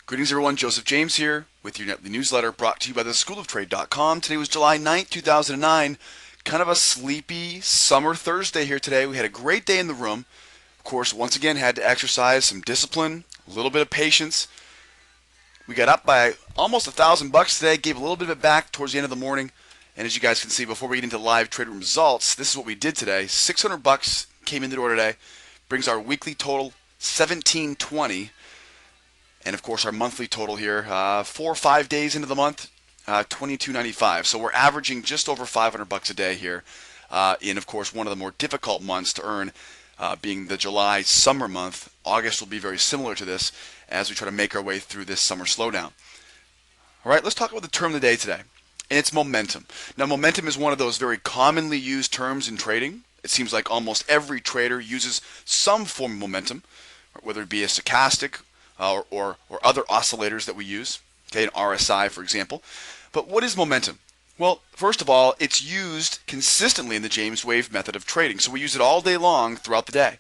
Greetings everyone, Joseph James here with your nightly newsletter brought to you by the schooloftrade.com. Today was July 9th, 2009. Kind of a sleepy summer Thursday here today. We had a great day in the room. Of course, once again, had to exercise some discipline, a little bit of patience. We got up by almost $1,000 today, gave a little bit of it back towards the end of the morning. And as you guys can see, before we get into live trade room results, this is what we did today. $600 came in the door today, brings our weekly total 1720. And of course, our monthly total here, 4 or 5 days into the month, 22.95. So we're averaging just over $500 a day here. In of course one of the more difficult months to earn, being the July summer month. August will be very similar to this as we try to make our way through this summer slowdown. All right, let's talk about the term of the day today, and it's momentum. Now, momentum is one of those very commonly used terms in trading. It seems like almost every trader uses some form of momentum, whether it be a stochastic or other oscillators that we use, okay, an RSI for example. But what is momentum? Well, first of all, it's used consistently in the James Wave method of trading. So we use it all day long throughout the day.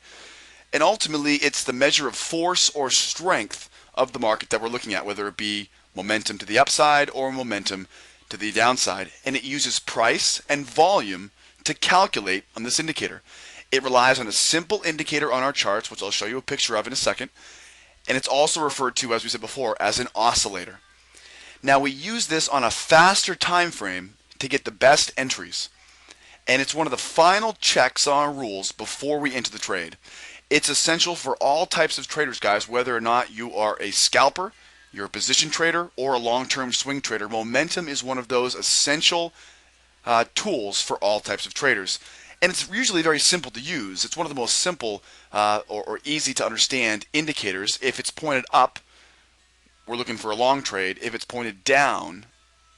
And ultimately, it's the measure of force or strength of the market that we're looking at, whether it be momentum to the upside or momentum to the downside. And it uses price and volume to calculate on this indicator. It relies on a simple indicator on our charts, which I'll show you a picture of in a second. And it's also referred to, as we said before, as an oscillator. Now we use this on a faster time frame to get the best entries. And it's one of the final checks on our rules before we enter the trade. It's essential for all types of traders, guys, whether or not you are a scalper, you're a position trader, or a long-term swing trader. Momentum is one of those essential tools for all types of traders. And it's usually very simple to use. It's one of the most simple or easy to understand indicators. If it's pointed up, we're looking for a long trade. If it's pointed down,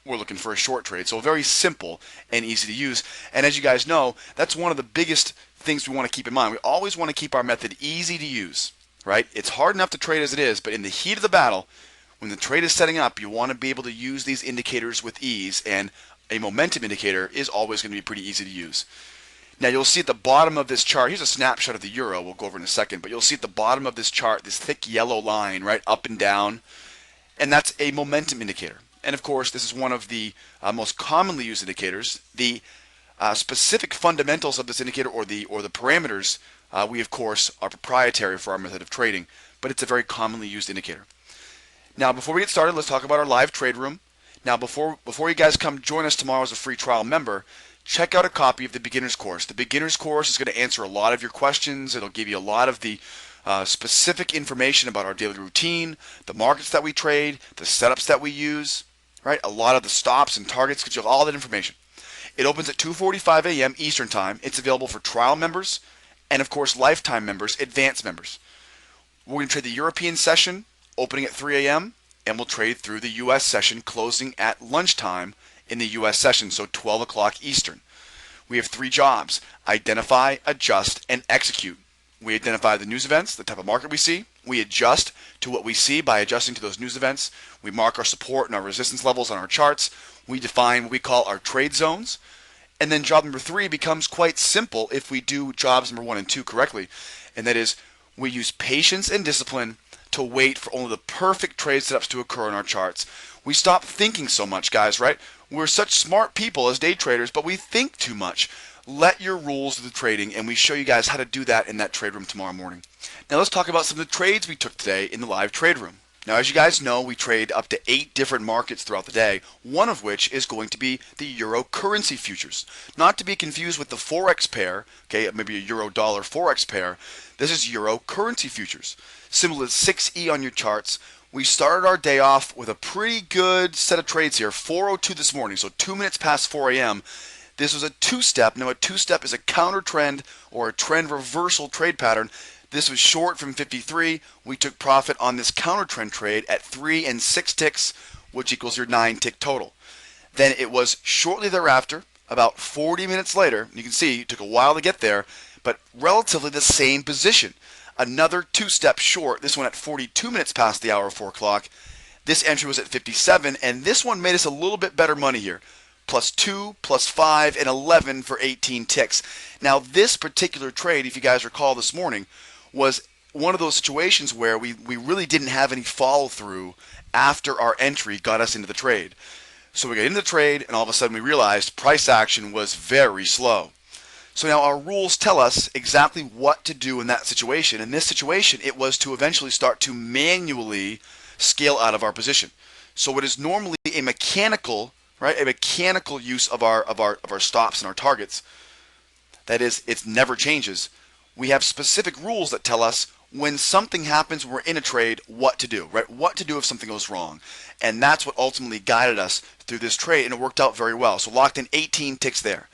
we're looking for a short trade. So very simple and easy to use. And as you guys know, that's one of the biggest things we want to keep in mind. We always want to keep our method easy to use, right? It's hard enough to trade as it is, but in the heat of the battle, when the trade is setting up, you want to be able to use these indicators with ease, and a momentum indicator is always going to be pretty easy to use. Now you'll see at the bottom of this chart, here's a snapshot of the euro, we'll go over in a second, but you'll see at the bottom of this chart this thick yellow line, right, up and down, and that's a momentum indicator. And of course, this is one of the most commonly used indicators. The specific fundamentals of this indicator, or the parameters, we of course are proprietary for our method of trading, but it's a very commonly used indicator. Now before we get started, let's talk about our live trade room. Now before you guys come join us tomorrow as a free trial member, check out a copy of the beginner's course. The beginner's course is going to answer a lot of your questions. It'll give you a lot of the specific information about our daily routine, the markets that we trade, the setups that we use, right? A lot of the stops and targets, because you have all that information. It opens at 2:45 a.m. Eastern Time. It's available for trial members and, of course, lifetime members, advanced members. We're going to trade the European session opening at 3 a.m. and we'll trade through the U.S. session closing at lunchtime in the U.S. session, so 12 o'clock Eastern. We have 3 jobs: identify, adjust, and execute. We identify the news events, the type of market we see. We adjust to what we see by adjusting to those news events. We mark our support and our resistance levels on our charts. We define what we call our trade zones. And then job number 3 becomes quite simple if we do jobs number 1 and 2 correctly. And that is, we use patience and discipline to wait for only the perfect trade setups to occur in our charts. We stop thinking so much, guys, right? We're such smart people as day traders, but we think too much. Let your rules of the trading, and we show you guys how to do that in that trade room tomorrow morning. Now let's talk about some of the trades we took today in the live trade room. Now, as you guys know, we trade up to 8 different markets throughout the day, one of which is going to be the euro currency futures. Not to be confused with the forex pair, okay, maybe a euro dollar forex pair. This is euro currency futures. Symbol is 6E on your charts. We started our day off with a pretty good set of trades here, 4:02 this morning, so 2 minutes past 4 a.m. This was a 2-step. Now a 2-step is a counter trend or a trend reversal trade pattern. This was short from 53. We took profit on this counter trend trade at 3 and 6 ticks, which equals your 9 tick total. Then it was shortly thereafter, about 40 minutes later, you can see it took a while to get there, but relatively the same position. Another 2-step short, this one at 42 minutes past the hour of 4 o'clock. This entry was at 57, and this one made us a little bit better money here. +2, +5, and 11 for 18 ticks. Now this particular trade, if you guys recall this morning, was one of those situations where we really didn't have any follow through after our entry got us into the trade. So we got into the trade, and all of a sudden we realized price action was very slow. So now our rules tell us exactly what to do in that situation. In this situation, it was to eventually start to manually scale out of our position. So what is normally a mechanical, right, a mechanical use of our stops and our targets, that is, it never changes. We have specific rules that tell us when something happens, we're in a trade, what to do, right? What to do if something goes wrong. And that's what ultimately guided us through this trade, and it worked out very well. So locked in 18 ticks there.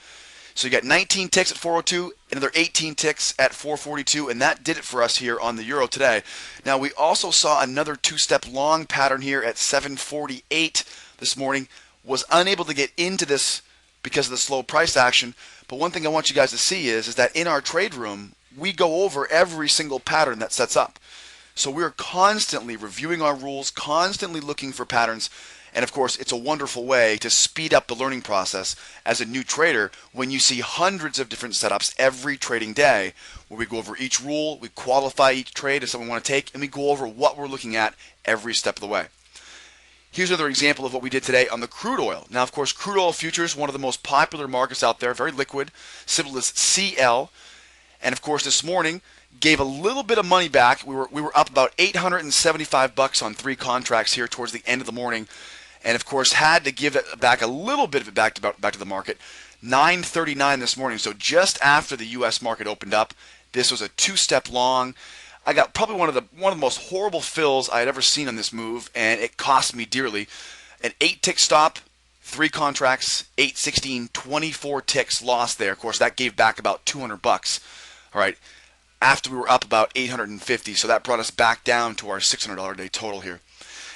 So you got 19 ticks at 402, another 18 ticks at 442, and that did it for us here on the euro today. Now we also saw another two-step long pattern here at 748 this morning. Was unable to get into this because of the slow price action, but one thing I want you guys to see is that in our trade room, we go over every single pattern that sets up. So we're constantly reviewing our rules, constantly looking for patterns, and of course, it's a wonderful way to speed up the learning process as a new trader when you see hundreds of different setups every trading day, where we go over each rule, we qualify each trade as something we want to take, and we go over what we're looking at every step of the way. Here's another example of what we did today on the crude oil. Now, of course, crude oil futures, one of the most popular markets out there, very liquid, symbol is CL. And of course, this morning gave a little bit of money back. We were up about $875 on 3 contracts here towards the end of the morning, and of course had to give it back a little bit of it back to the market. 9:39 this morning, so just after the U.S. market opened up. This was a two-step long. I got probably one of the most horrible fills I had ever seen on this move, and it cost me dearly. An 8-tick stop. 3 contracts, 8, 16, 24 ticks lost there. Of course, that gave back about $200. All right, after we were up about 850, so that brought us back down to our $600 a day total here.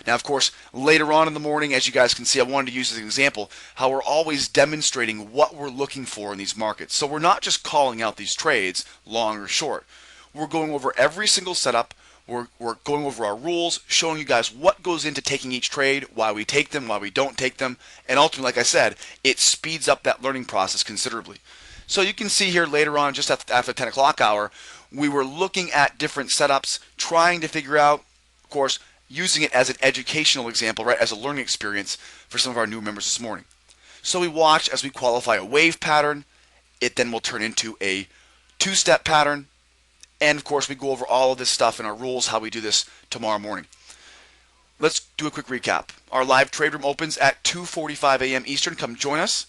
Now, of course, later on in the morning, as you guys can see, I wanted to use as an example how we're always demonstrating what we're looking for in these markets. So we're not just calling out these trades, long or short. We're going over every single setup. We're going over our rules, showing you guys what goes into taking each trade, why we take them, why we don't take them, and ultimately, like I said, it speeds up that learning process considerably. So you can see here later on, just after the 10 o'clock hour, we were looking at different setups, trying to figure out, of course, using it as an educational example, right, as a learning experience for some of our new members this morning. So we watch as we qualify a wave pattern. It then will turn into a two-step pattern. And of course, we go over all of this stuff in our rules, how we do this tomorrow morning. Let's do a quick recap. Our live trade room opens at 2:45 a.m. Eastern. Come join us.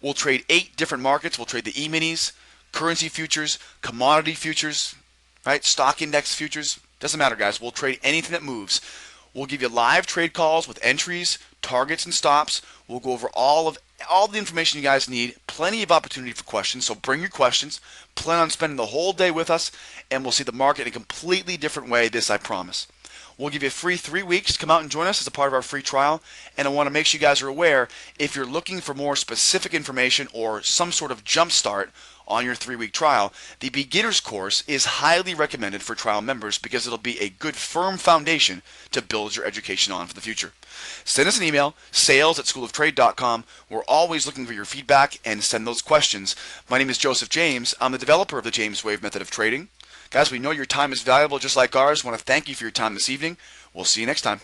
We'll trade 8 different markets. We'll trade the E-minis, currency futures, commodity futures, right? Stock index futures. Doesn't matter, guys. We'll trade anything that moves. We'll give you live trade calls with entries, targets, and stops. We'll go over all the information you guys need. Plenty of opportunity for questions, so bring your questions. Plan on spending the whole day with us, and we'll see the market in a completely different way, this I promise. We'll give you a free 3 weeks to come out and join us as a part of our free trial, and I want to make sure you guys are aware, if you're looking for more specific information or some sort of jump start on your 3-week trial, the beginner's course is highly recommended for trial members because it'll be a good firm foundation to build your education on for the future. Send us an email, sales@schooloftrade.com. We're always looking for your feedback, and send those questions. My name is Joseph James. I'm the developer of the James Wave method of trading. Guys, we know your time is valuable just like ours. I want to thank you for your time this evening. We'll see you next time.